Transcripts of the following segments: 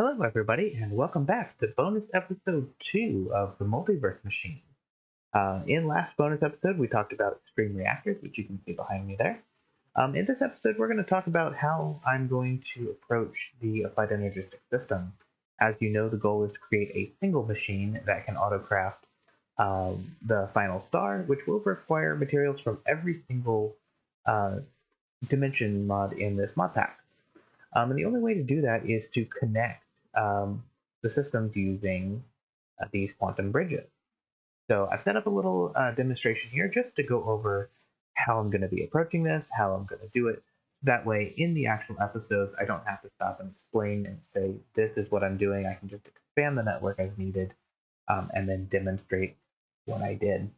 Hello, everybody, and welcome back to bonus episode 2 of the Multiverse machine. In last bonus episode, we talked about extreme reactors, which you can see behind me there. In this episode, we're going to talk about how I'm going to approach the Applied Energistics system. As you know, the goal is to create a single machine that can autocraft the final star, which will require materials from every single dimension mod in this mod pack. And the only way to do that is to connect the systems using these quantum bridges. So I've set up a little demonstration here just to go over how I'm going to be approaching this, how I'm going to do it. That way, in the actual episodes, I don't have to stop and explain and say, this is what I'm doing. I can just expand the network as needed and then demonstrate what I did.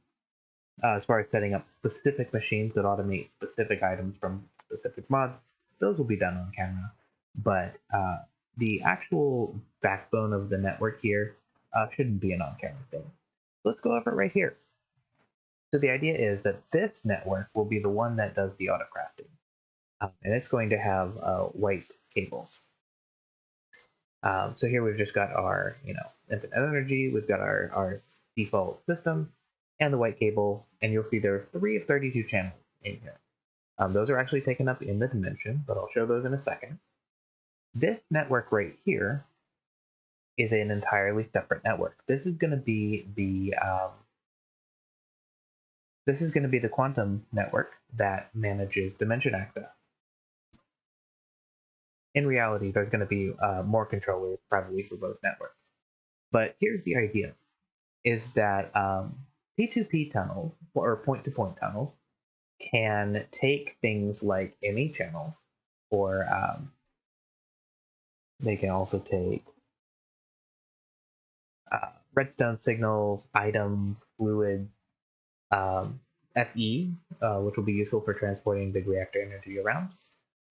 As far as setting up specific machines that automate specific items from specific mods, those will be done on camera. But the actual backbone of the network here shouldn't be an on-camera thing. Let's go over it right here. So the idea is that this network will be the one that does the autocrafting. And it's going to have white cables. So here we've just got our, infinite energy, we've got our default system, and the white cable, and you'll see there are 3 of 32 channels in here. Those are actually taken up in the dimension, but I'll show those in a second. This network right here is an entirely separate network. This is going to be the quantum network that manages dimension access. In reality, there's going to be more controllers probably for both networks. But here's the idea: is that P2P tunnels or point-to-point tunnels can take things like ME channels, or they can also take redstone signals, items, fluids, FE, which will be useful for transporting big reactor energy around,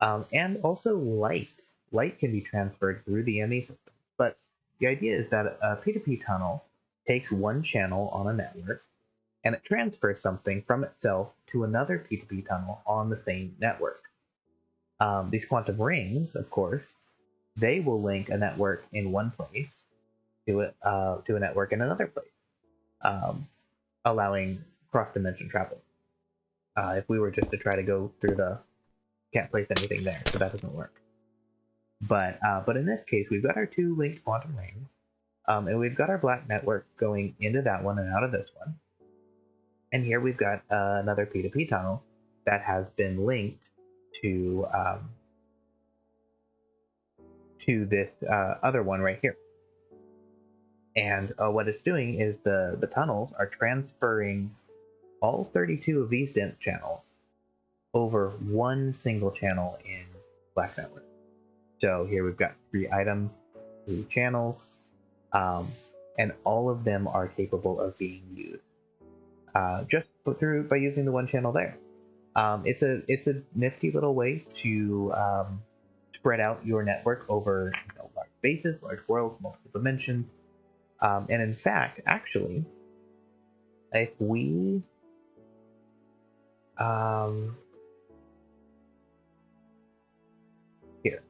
and also light. Light can be transferred through the ME system. But the idea is that a P2P tunnel takes one channel on a network, and it transfers something from itself to another P2P tunnel on the same network. These quantum rings, of course, they will link a network in one place to a network in another place, allowing cross-dimension travel. If we were just to try to go through can't place anything there, so that doesn't work. But in this case, we've got our 2 linked quantum rings, and we've got our black network going into that one and out of this one. And here we've got another P2P tunnel that has been linked to this other one right here. And what it's doing is the tunnels are transferring all 32 of these dense channels over one single channel in Black Network. So here we've got 3 items, 3 channels, and all of them are capable of being used just by using the one channel there. It's a nifty little way to spread out your network over large spaces, large worlds, multiple dimensions. And in fact, actually, if we here,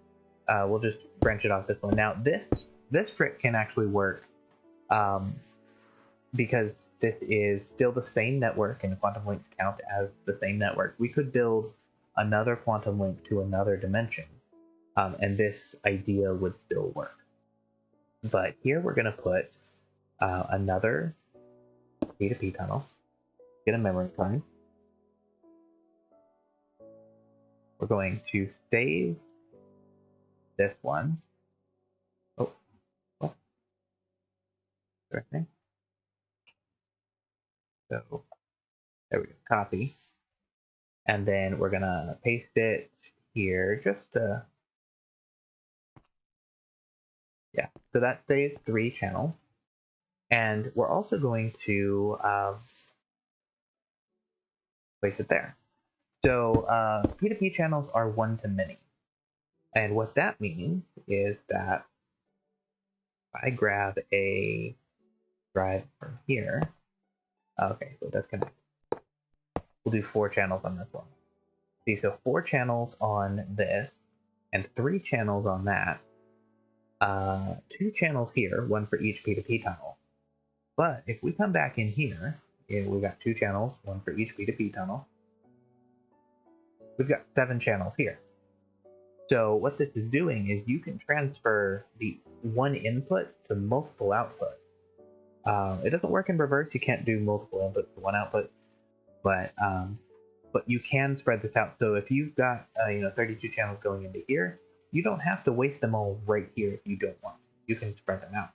we'll just branch it off this one. Now, this trick can actually work because this is still the same network, and the quantum links count as the same network. We could build another quantum link to another dimension, and this idea would still work. But here we're going to put another P2P tunnel, get a memory card. We're going to save this one. Oh, what? Everything. So there we go, copy. And then we're going to paste it here just to, yeah, so that saves 3 channels. And we're also going to place it there. So P2P channels are one-to-many. And what that means is that if I grab a drive from here, okay, so that's connected. We'll do 4 channels on this one. See, so 4 channels on this and 3 channels on that. two channels here, one for each P2P tunnel. But if we come back in here, we got two channels, one for each P2P tunnel. We've got 7 channels here. So what this is doing is you can transfer the one input to multiple outputs. It doesn't work in reverse. You can't do multiple inputs to one output, but you can spread this out. So if you've got 32 channels going into here, you don't have to waste them all right here if you don't want. You can spread them out.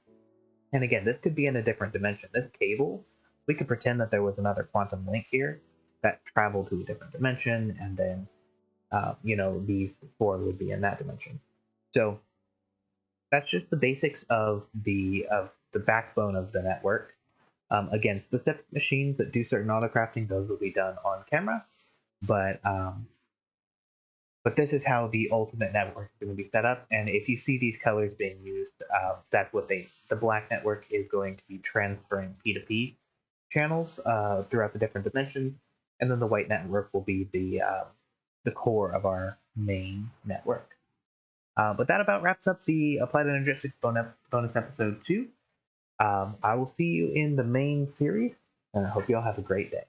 And again, this could be in a different dimension. This cable, we could pretend that there was another quantum link here that traveled to a different dimension, and then these 4 would be in that dimension. So that's just the basics of the backbone of the network. Again, specific machines that do certain autocrafting, those will be done on camera, but this is how the ultimate network is going to be set up. And if you see these colors being used, that's what the black network is going to be transferring P2P channels throughout the different dimensions, and then the white network will be the core of our main network. But that about wraps up the Applied Energistics bonus episode 2. I will see you in the main series, and I hope you all have a great day.